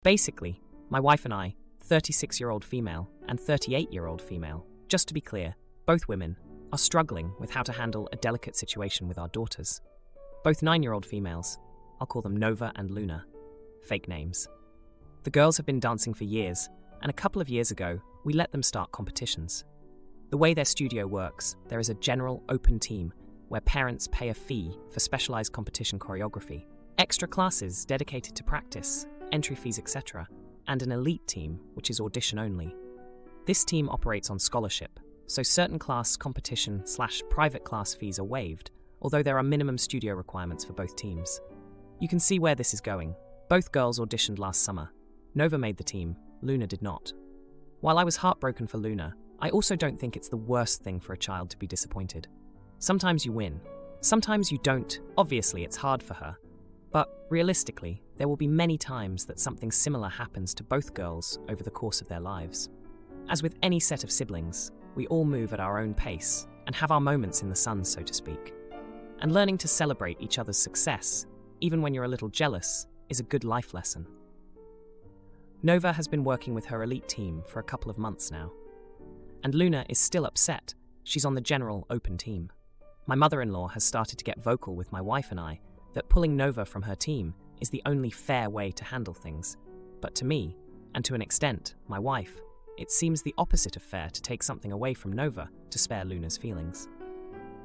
Basically, my wife and I, 36-year-old female and 38-year-old female, just to be clear, both women, are struggling with how to handle a delicate situation with our daughters. Both 9-year-old females, I'll call them Nova and Luna, fake names. The girls have been dancing for years, and a couple of years ago, we let them start competitions. The way their studio works, there is a general open team where parents pay a fee for specialized competition choreography, extra classes dedicated to practice, entry fees, etc., and an elite team, which is audition only. This team operates on scholarship, so certain class competition/private class fees are waived, although there are minimum studio requirements for both teams. You can see where this is going. Both girls auditioned last summer. Nova made the team, Luna did not. While I was heartbroken for Luna, I also don't think it's the worst thing for a child to be disappointed. Sometimes you win, sometimes you don't. Obviously, it's hard for her. But realistically, there will be many times that something similar happens to both girls over the course of their lives. As with any set of siblings, we all move at our own pace and have our moments in the sun, so to speak. And learning to celebrate each other's success, even when you're a little jealous, is a good life lesson. Nova has been working with her elite team for a couple of months now. And Luna is still upset. She's on the general open team. My mother-in-law has started to get vocal with my wife and I that pulling Nova from her team is the only fair way to handle things. But to me, and to an extent, my wife, it seems the opposite of fair to take something away from Nova to spare Luna's feelings.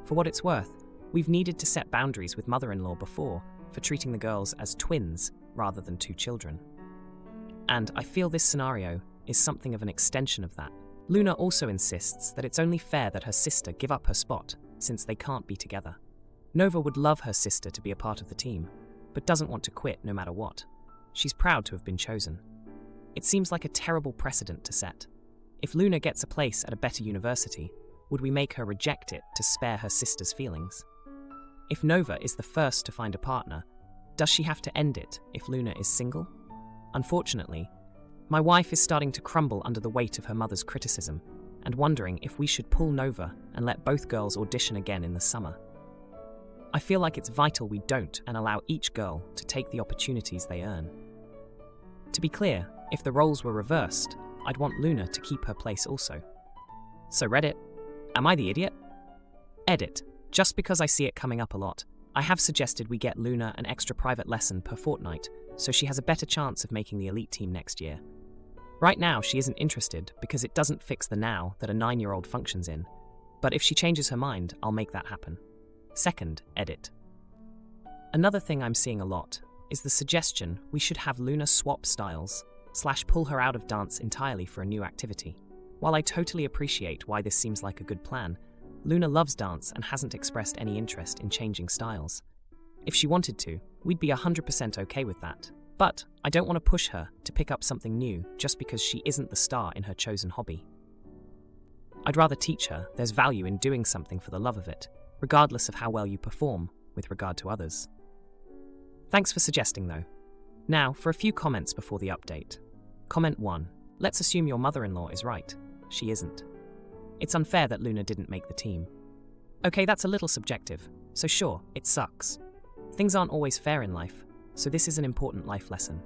For what it's worth, we've needed to set boundaries with mother-in-law before for treating the girls as twins rather than two children. And I feel this scenario is something of an extension of that. Luna also insists that it's only fair that her sister give up her spot since they can't be together. Nova would love her sister to be a part of the team, but doesn't want to quit no matter what. She's proud to have been chosen. It seems like a terrible precedent to set. If Luna gets a place at a better university, would we make her reject it to spare her sister's feelings? If Nova is the first to find a partner, does she have to end it if Luna is single? Unfortunately, my wife is starting to crumble under the weight of her mother's criticism and wondering if we should pull Nova and let both girls audition again in the summer. I feel like it's vital we don't and allow each girl to take the opportunities they earn. To be clear, if the roles were reversed, I'd want Luna to keep her place also. So Reddit, am I the idiot? Edit, just because I see it coming up a lot, I have suggested we get Luna an extra private lesson per fortnight so she has a better chance of making the elite team next year. Right now, she isn't interested because it doesn't fix the now that a 9-year-old functions in, but if she changes her mind, I'll make that happen. Second, edit. Another thing I'm seeing a lot is the suggestion we should have Luna swap styles / pull her out of dance entirely for a new activity. While I totally appreciate why this seems like a good plan, Luna loves dance and hasn't expressed any interest in changing styles. If she wanted to, we'd be 100% okay with that. But I don't want to push her to pick up something new just because she isn't the star in her chosen hobby. I'd rather teach her there's value in doing something for the love of it, regardless of how well you perform with regard to others. Thanks for suggesting though. Now, for a few comments before the update. Comment 1. Let's assume your mother-in-law is right. She isn't. It's unfair that Luna didn't make the team. Okay, that's a little subjective, so sure, it sucks. Things aren't always fair in life, so this is an important life lesson.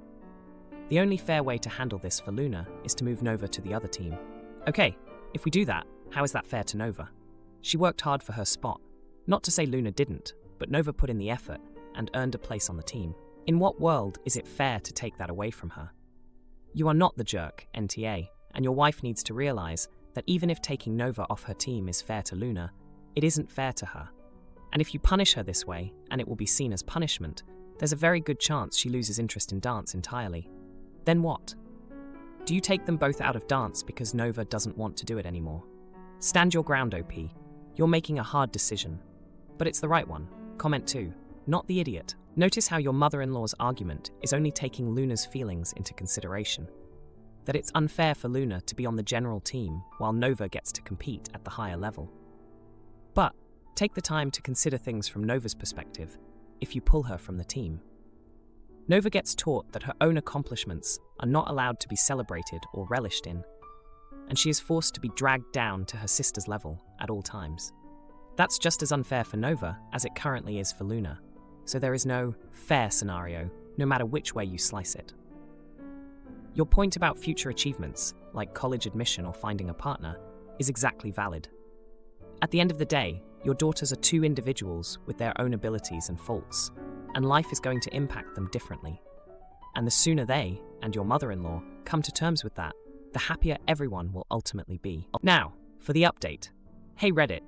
The only fair way to handle this for Luna is to move Nova to the other team. Okay, if we do that, how is that fair to Nova? She worked hard for her spot. Not to say Luna didn't, but Nova put in the effort and earned a place on the team. In what world is it fair to take that away from her? You are not the jerk, NTA, and your wife needs to realize that even if taking Nova off her team is fair to Luna, it isn't fair to her. And if you punish her this way, and it will be seen as punishment, there's a very good chance she loses interest in dance entirely. Then what? Do you take them both out of dance because Nova doesn't want to do it anymore? Stand your ground, OP. You're making a hard decision. But it's the right one. Comment 2. Not the idiot. Notice how your mother-in-law's argument is only taking Luna's feelings into consideration. That it's unfair for Luna to be on the general team while Nova gets to compete at the higher level. But take the time to consider things from Nova's perspective if you pull her from the team. Nova gets taught that her own accomplishments are not allowed to be celebrated or relished in, and she is forced to be dragged down to her sister's level at all times. That's just as unfair for Nova as it currently is for Luna, so there is no fair scenario, no matter which way you slice it. Your point about future achievements, like college admission or finding a partner, is exactly valid. At the end of the day, your daughters are two individuals with their own abilities and faults, and life is going to impact them differently. And the sooner they, and your mother-in-law, come to terms with that, the happier everyone will ultimately be. Now, for the update. Hey Reddit,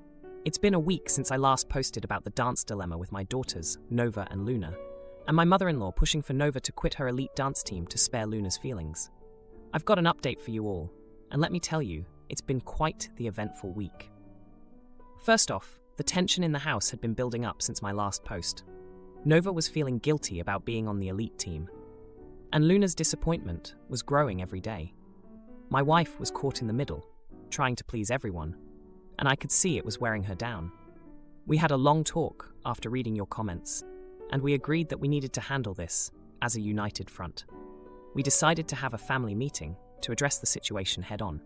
it's been a week since I last posted about the dance dilemma with my daughters, Nova and Luna, and my mother-in-law pushing for Nova to quit her elite dance team to spare Luna's feelings. I've got an update for you all, and let me tell you, it's been quite the eventful week. First off, the tension in the house had been building up since my last post. Nova was feeling guilty about being on the elite team, and Luna's disappointment was growing every day. My wife was caught in the middle, trying to please everyone, and I could see it was wearing her down. We had a long talk after reading your comments, and we agreed that we needed to handle this as a united front. We decided to have a family meeting to address the situation head-on.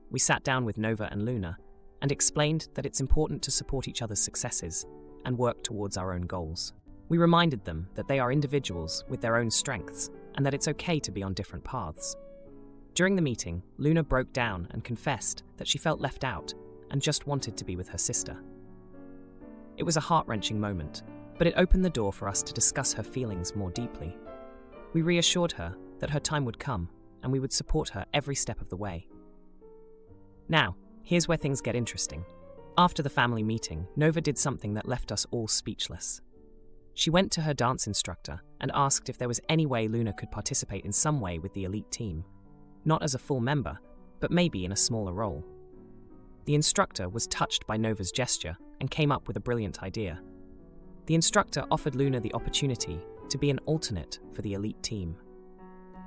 We sat down with Nova and Luna and explained that it's important to support each other's successes and work towards our own goals. We reminded them that they are individuals with their own strengths and that it's okay to be on different paths. During the meeting, Luna broke down and confessed that she felt left out and just wanted to be with her sister. It was a heart-wrenching moment, but it opened the door for us to discuss her feelings more deeply. We reassured her that her time would come and we would support her every step of the way. Now, here's where things get interesting. After the family meeting, Nova did something that left us all speechless. She went to her dance instructor and asked if there was any way Luna could participate in some way with the elite team. Not as a full member, but maybe in a smaller role. The instructor was touched by Nova's gesture and came up with a brilliant idea. The instructor offered Luna the opportunity to be an alternate for the elite team.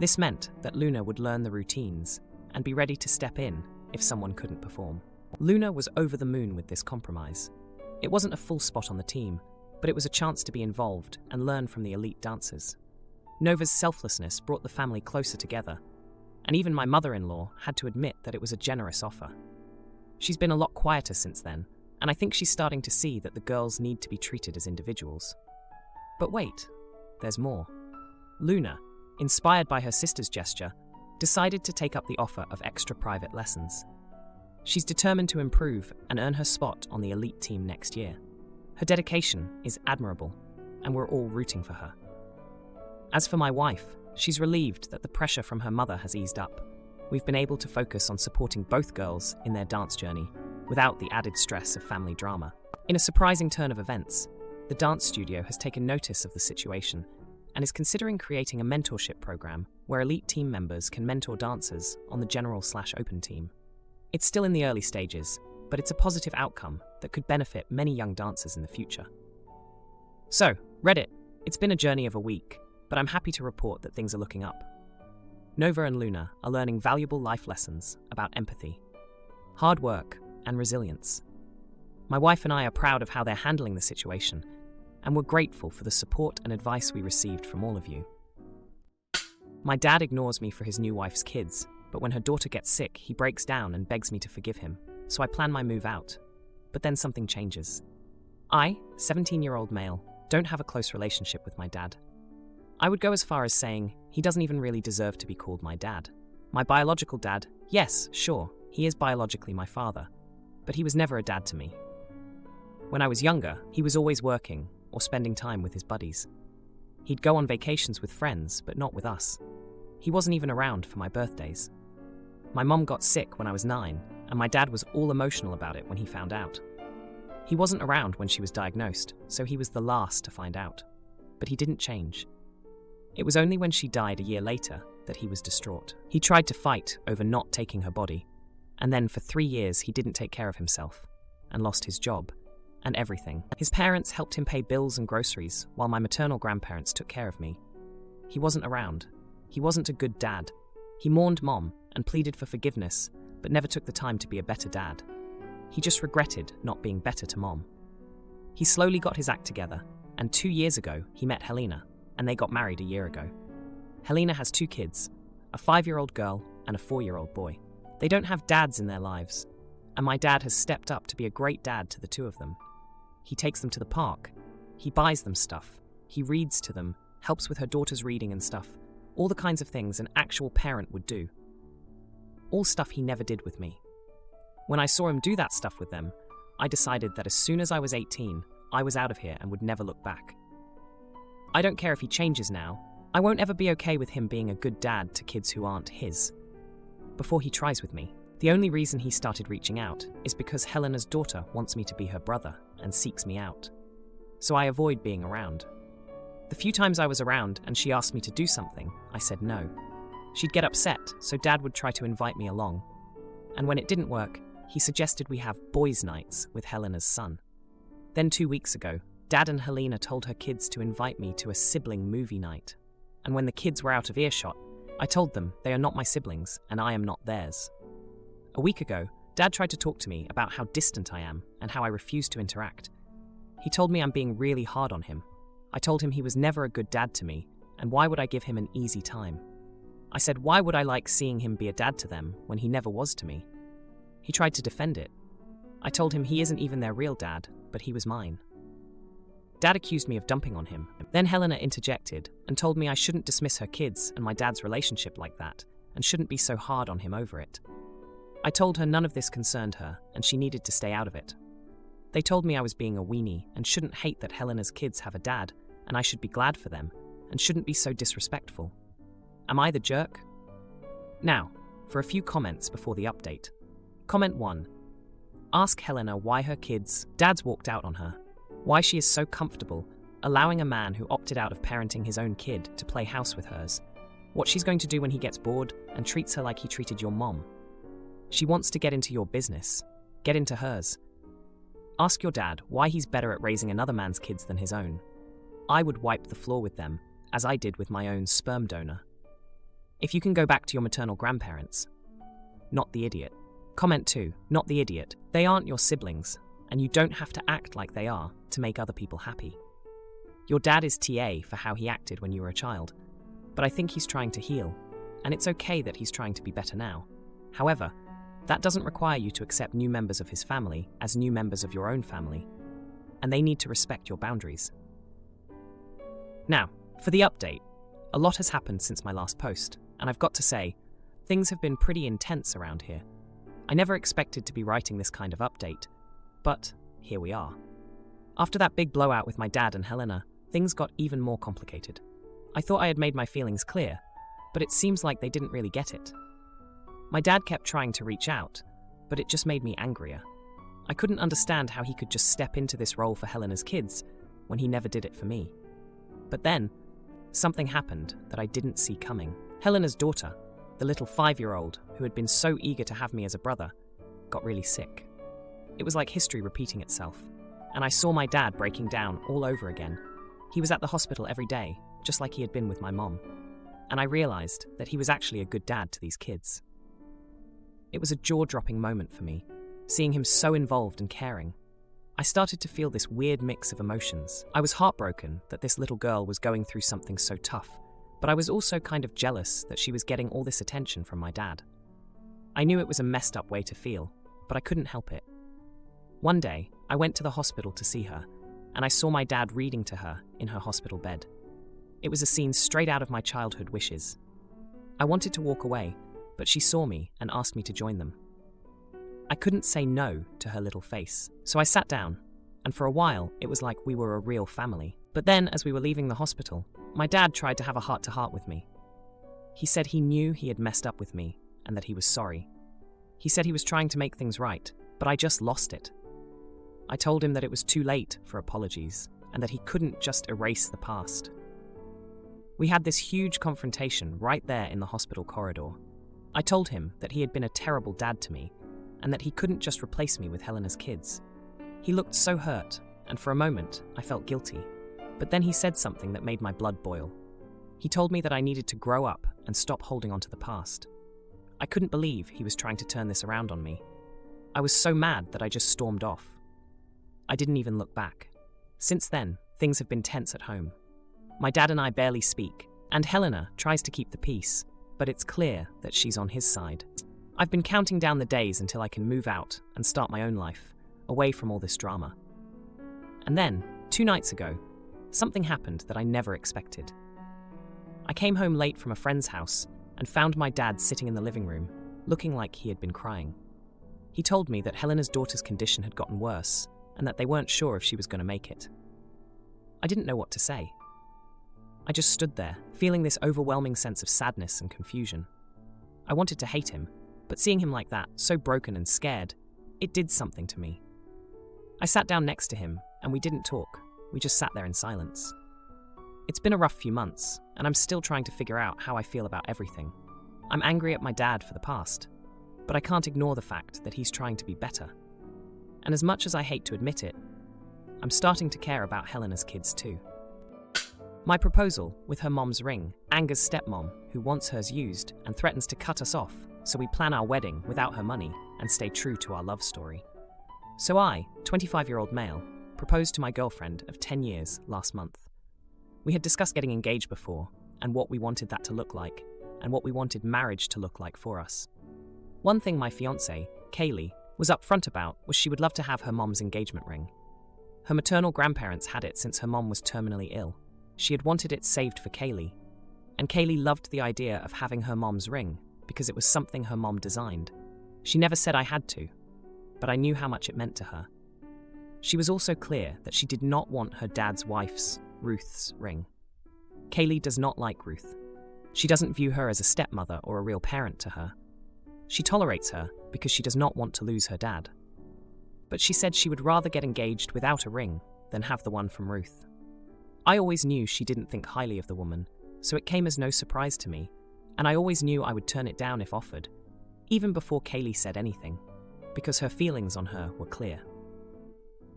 This meant that Luna would learn the routines and be ready to step in if someone couldn't perform. Luna was over the moon with this compromise. It wasn't a full spot on the team, but it was a chance to be involved and learn from the elite dancers. Nova's selflessness brought the family closer together, and even my mother-in-law had to admit that it was a generous offer. She's been a lot quieter since then, and I think she's starting to see that the girls need to be treated as individuals. But wait, there's more. Luna, inspired by her sister's gesture, decided to take up the offer of extra private lessons. She's determined to improve and earn her spot on the elite team next year. Her dedication is admirable, and we're all rooting for her. As for my wife, she's relieved that the pressure from her mother has eased up. We've been able to focus on supporting both girls in their dance journey without the added stress of family drama. In a surprising turn of events, the dance studio has taken notice of the situation and is considering creating a mentorship program where elite team members can mentor dancers on the general/open team. It's still in the early stages, but it's a positive outcome that could benefit many young dancers in the future. So, Reddit, it's been a journey of a week, but I'm happy to report that things are looking up. Nova and Luna are learning valuable life lessons about empathy, hard work, and resilience. My wife and I are proud of how they're handling the situation, and we're grateful for the support and advice we received from all of you. My dad ignores me for his new wife's kids, but when her daughter gets sick, he breaks down and begs me to forgive him, so I plan my move out. But then something changes. I, 17-year-old male, don't have a close relationship with my dad. I would go as far as saying he doesn't even really deserve to be called my dad. My biological dad, yes, sure, he is biologically my father, but he was never a dad to me. When I was younger, he was always working or spending time with his buddies. He'd go on vacations with friends, but not with us. He wasn't even around for my birthdays. My mom got sick when I was 9, and my dad was all emotional about it when he found out. He wasn't around when she was diagnosed, so he was the last to find out. But he didn't change. It was only when she died a year later that he was distraught. He tried to fight over not taking her body, and then for 3 years he didn't take care of himself, and lost his job, and everything. His parents helped him pay bills and groceries, while my maternal grandparents took care of me. He wasn't around. He wasn't a good dad. He mourned Mom and pleaded for forgiveness, but never took the time to be a better dad. He just regretted not being better to Mom. He slowly got his act together, and 2 years ago he met Helena, and they got married a year ago. Helena has 2 kids, a 5-year-old girl and a 4-year-old boy. They don't have dads in their lives, and my dad has stepped up to be a great dad to the 2 of them. He takes them to the park, he buys them stuff, he reads to them, helps with her daughter's reading and stuff, all the kinds of things an actual parent would do. All stuff he never did with me. When I saw him do that stuff with them, I decided that as soon as I was 18, I was out of here and would never look back. I don't care if he changes now. I won't ever be okay with him being a good dad to kids who aren't his. Before he tries with me, the only reason he started reaching out is because Helena's daughter wants me to be her brother and seeks me out. So I avoid being around. The few times I was around and she asked me to do something, I said no. She'd get upset, so Dad would try to invite me along. And when it didn't work, he suggested we have boys' nights with Helena's son. Then 2 weeks ago, Dad and Helena told her kids to invite me to a sibling movie night. And when the kids were out of earshot, I told them they are not my siblings and I am not theirs. A week ago, Dad tried to talk to me about how distant I am and how I refuse to interact. He told me I'm being really hard on him. I told him he was never a good dad to me, and why would I give him an easy time? I said, why would I like seeing him be a dad to them when he never was to me? He tried to defend it. I told him he isn't even their real dad, but he was mine. Dad accused me of dumping on him. Then Helena interjected and told me I shouldn't dismiss her kids and my dad's relationship like that, and shouldn't be so hard on him over it. I told her none of this concerned her, and she needed to stay out of it. They told me I was being a weenie and shouldn't hate that Helena's kids have a dad, and I should be glad for them, and shouldn't be so disrespectful. Am I the jerk? Now, for a few comments before the update. Comment 1. Ask Helena why her kids' dads walked out on her. Why she is so comfortable allowing a man who opted out of parenting his own kid to play house with hers. What she's going to do when he gets bored and treats her like he treated your mom. She wants to get into your business. Get into hers. Ask your dad why he's better at raising another man's kids than his own. I would wipe the floor with them, as I did with my own sperm donor. If you can go back to your maternal grandparents. Not the idiot. Comment 2. Not the idiot. They aren't your siblings, and you don't have to act like they are to make other people happy. Your dad is TA for how he acted when you were a child, but I think he's trying to heal, and it's okay that he's trying to be better now. However, that doesn't require you to accept new members of his family as new members of your own family, and they need to respect your boundaries. Now, for the update. A lot has happened since my last post, and I've got to say, things have been pretty intense around here. I never expected to be writing this kind of update, but here we are. After that big blowout with my dad and Helena, things got even more complicated. I thought I had made my feelings clear, but it seems like they didn't really get it. My dad kept trying to reach out, but it just made me angrier. I couldn't understand how he could just step into this role for Helena's kids when he never did it for me. But then, something happened that I didn't see coming. Helena's daughter, the little 5-year-old who had been so eager to have me as a brother, got really sick. It was like history repeating itself, and I saw my dad breaking down all over again. He was at the hospital every day, just like he had been with my mom, and I realized that he was actually a good dad to these kids. It was a jaw-dropping moment for me, seeing him so involved and caring. I started to feel this weird mix of emotions. I was heartbroken that this little girl was going through something so tough, but I was also kind of jealous that she was getting all this attention from my dad. I knew it was a messed up way to feel, but I couldn't help it. One day, I went to the hospital to see her, and I saw my dad reading to her in her hospital bed. It was a scene straight out of my childhood wishes. I wanted to walk away, but she saw me and asked me to join them. I couldn't say no to her little face, so I sat down, and for a while it was like we were a real family. But then, as we were leaving the hospital, my dad tried to have a heart-to-heart with me. He said he knew he had messed up with me, and that he was sorry. He said he was trying to make things right, but I just lost it. I told him that it was too late for apologies, and that he couldn't just erase the past. We had this huge confrontation right there in the hospital corridor. I told him that he had been a terrible dad to me, and that he couldn't just replace me with Helena's kids. He looked so hurt, and for a moment, I felt guilty. But then he said something that made my blood boil. He told me that I needed to grow up and stop holding on to the past. I couldn't believe he was trying to turn this around on me. I was so mad that I just stormed off. I didn't even look back. Since then, things have been tense at home. My dad and I barely speak, and Helena tries to keep the peace, but it's clear that she's on his side. I've been counting down the days until I can move out and start my own life, away from all this drama. And then, 2 nights ago, something happened that I never expected. I came home late from a friend's house and found my dad sitting in the living room, looking like he had been crying. He told me that Helena's daughter's condition had gotten worse and that they weren't sure if she was going to make it. I didn't know what to say. I just stood there, feeling this overwhelming sense of sadness and confusion. I wanted to hate him, but seeing him like that, so broken and scared, it did something to me. I sat down next to him, and we didn't talk. We just sat there in silence. It's been a rough few months, and I'm still trying to figure out how I feel about everything. I'm angry at my dad for the past, but I can't ignore the fact that he's trying to be better. And as much as I hate to admit it, I'm starting to care about Helena's kids too. My proposal, with her mom's ring, angers stepmom, who wants hers used and threatens to cut us off, so we plan our wedding without her money and stay true to our love story. So I, 25-year-old male, proposed to my girlfriend of 10 years last month. We had discussed getting engaged before, and what we wanted that to look like, and what we wanted marriage to look like for us. One thing my fiancée, Kaylee, was upfront about was she would love to have her mom's engagement ring. Her maternal grandparents had it since her mom was terminally ill. She had wanted it saved for Kaylee, and Kaylee loved the idea of having her mom's ring because it was something her mom designed. She never said I had to, but I knew how much it meant to her. She was also clear that she did not want her dad's wife's, Ruth's, ring. Kaylee does not like Ruth. She doesn't view her as a stepmother or a real parent to her. She tolerates her because she does not want to lose her dad. But she said she would rather get engaged without a ring than have the one from Ruth. I always knew she didn't think highly of the woman, so it came as no surprise to me, and I always knew I would turn it down if offered, even before Kaylee said anything, because her feelings on her were clear.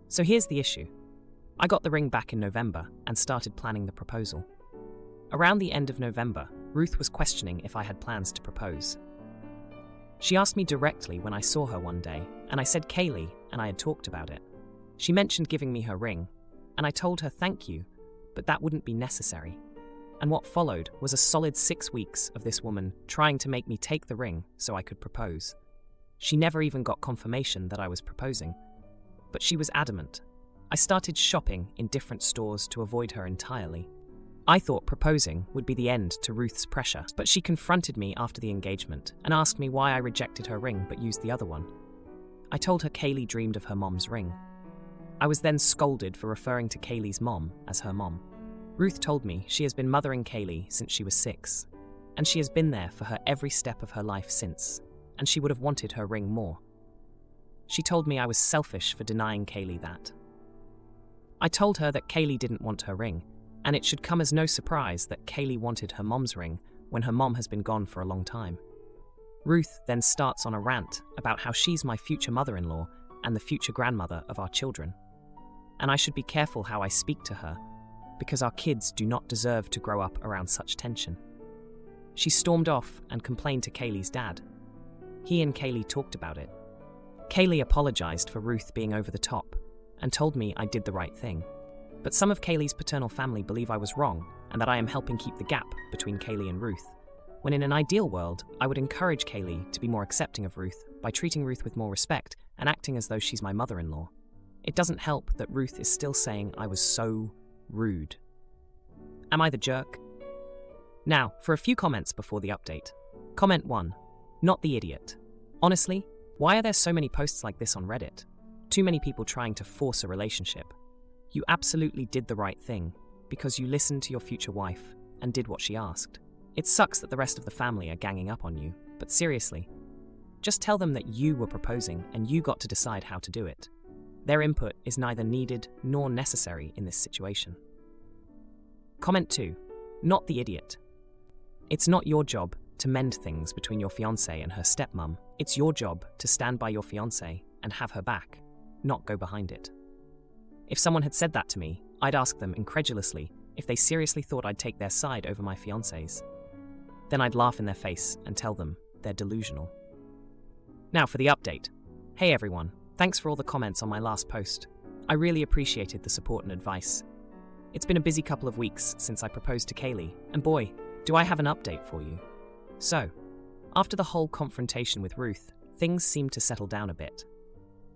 So here's the issue. I got the ring back in November and started planning the proposal. Around the end of November, Ruth was questioning if I had plans to propose. She asked me directly when I saw her one day, and I said Kaylee, and I had talked about it. She mentioned giving me her ring, and I told her thank you, but that wouldn't be necessary. And what followed was a solid 6 weeks of this woman trying to make me take the ring so I could propose. She never even got confirmation that I was proposing, but she was adamant. I started shopping in different stores to avoid her entirely. I thought proposing would be the end to Ruth's pressure, but she confronted me after the engagement and asked me why I rejected her ring but used the other one. I told her Kaylee dreamed of her mom's ring. I was then scolded for referring to Kaylee's mom as her mom. Ruth told me she has been mothering Kaylee since she was 6, and she has been there for her every step of her life since, and she would have wanted her ring more. She told me I was selfish for denying Kaylee that. I told her that Kaylee didn't want her ring, and it should come as no surprise that Kaylee wanted her mom's ring when her mom has been gone for a long time. Ruth then starts on a rant about how she's my future mother-in-law and the future grandmother of our children, and I should be careful how I speak to her, because our kids do not deserve to grow up around such tension. She stormed off and complained to Kaylee's dad. He and Kaylee talked about it. Kaylee apologized for Ruth being over the top and told me I did the right thing. But some of Kaylee's paternal family believe I was wrong and that I am helping keep the gap between Kaylee and Ruth, when in an ideal world, I would encourage Kaylee to be more accepting of Ruth by treating Ruth with more respect and acting as though she's my mother-in-law. It doesn't help that Ruth is still saying I was so rude. Am I the jerk? Now, for a few comments before the update. Comment 1. Not the idiot. Honestly, why are there so many posts like this on Reddit? Too many people trying to force a relationship. You absolutely did the right thing, because you listened to your future wife and did what she asked. It sucks that the rest of the family are ganging up on you, but seriously, just tell them that you were proposing and you got to decide how to do it. Their input is neither needed nor necessary in this situation. Comment 2. Not the idiot. It's not your job to mend things between your fiancée and her stepmom. It's your job to stand by your fiancée and have her back, not go behind it. If someone had said that to me, I'd ask them incredulously if they seriously thought I'd take their side over my fiancé's. Then I'd laugh in their face and tell them they're delusional. Now for the update. Hey everyone, thanks for all the comments on my last post. I really appreciated the support and advice. It's been a busy couple of weeks since I proposed to Kaylee, and boy, do I have an update for you. So, after the whole confrontation with Ruth, things seemed to settle down a bit.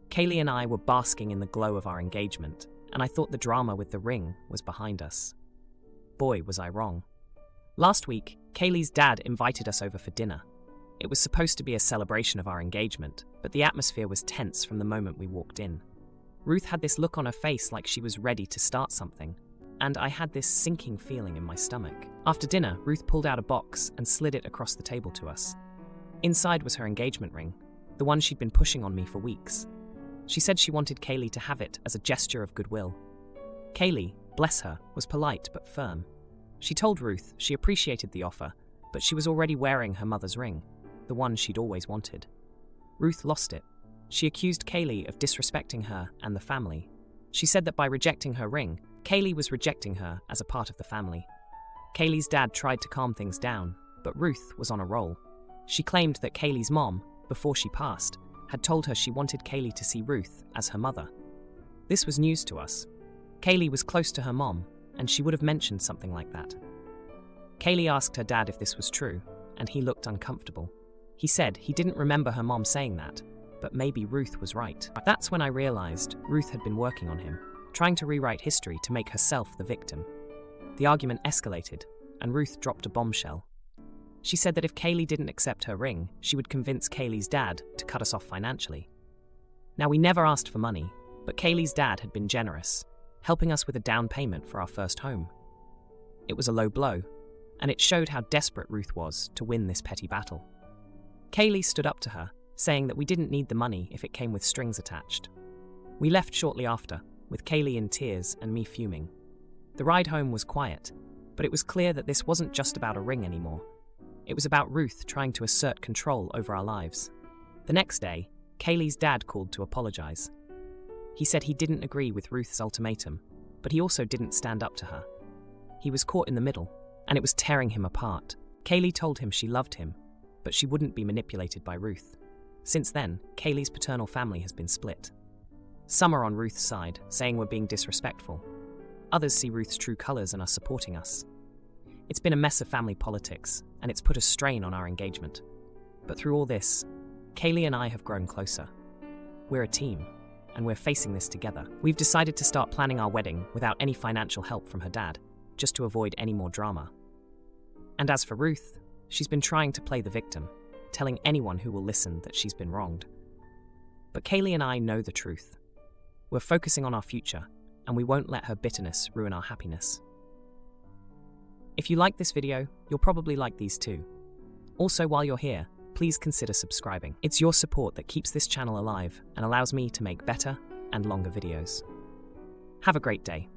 Kaylee and I were basking in the glow of our engagement, and I thought the drama with the ring was behind us. Boy, was I wrong. Last week, Kaylee's dad invited us over for dinner. It was supposed to be a celebration of our engagement, but the atmosphere was tense from the moment we walked in. Ruth had this look on her face like she was ready to start something, and I had this sinking feeling in my stomach. After dinner, Ruth pulled out a box and slid it across the table to us. Inside was her engagement ring, the one she'd been pushing on me for weeks. She said she wanted Kaylee to have it as a gesture of goodwill. Kaylee, bless her, was polite but firm. She told Ruth she appreciated the offer, but she was already wearing her mother's ring, the one she'd always wanted. Ruth lost it. She accused Kaylee of disrespecting her and the family. She said that by rejecting her ring, Kaylee was rejecting her as a part of the family. Kaylee's dad tried to calm things down, but Ruth was on a roll. She claimed that Kaylee's mom, before she passed, had told her she wanted Kaylee to see Ruth as her mother. This was news to us. Kaylee was close to her mom, and she would have mentioned something like that. Kaylee asked her dad if this was true, and he looked uncomfortable. He said he didn't remember her mom saying that, but maybe Ruth was right. That's when I realized Ruth had been working on him, trying to rewrite history to make herself the victim. The argument escalated, and Ruth dropped a bombshell. She said that if Kaylee didn't accept her ring, she would convince Kaylee's dad to cut us off financially. Now, we never asked for money, but Kaylee's dad had been generous, helping us with a down payment for our first home. It was a low blow, and it showed how desperate Ruth was to win this petty battle. Kaylee stood up to her, saying that we didn't need the money if it came with strings attached. We left shortly after, with Kaylee in tears and me fuming. The ride home was quiet, but it was clear that this wasn't just about a ring anymore. It was about Ruth trying to assert control over our lives. The next day, Kaylee's dad called to apologize. He said he didn't agree with Ruth's ultimatum, but he also didn't stand up to her. He was caught in the middle, and it was tearing him apart. Kaylee told him she loved him, but she wouldn't be manipulated by Ruth. Since then, Kaylee's paternal family has been split. Some are on Ruth's side, saying we're being disrespectful. Others see Ruth's true colors and are supporting us. It's been a mess of family politics, and it's put a strain on our engagement. But through all this, Kaylee and I have grown closer. We're a team, and we're facing this together. We've decided to start planning our wedding without any financial help from her dad, just to avoid any more drama. And as for Ruth, she's been trying to play the victim, telling anyone who will listen that she's been wronged. But Kaylee and I know the truth. We're focusing on our future, and we won't let her bitterness ruin our happiness. If you like this video, you'll probably like these too. Also, while you're here, please consider subscribing. It's your support that keeps this channel alive and allows me to make better and longer videos. Have a great day.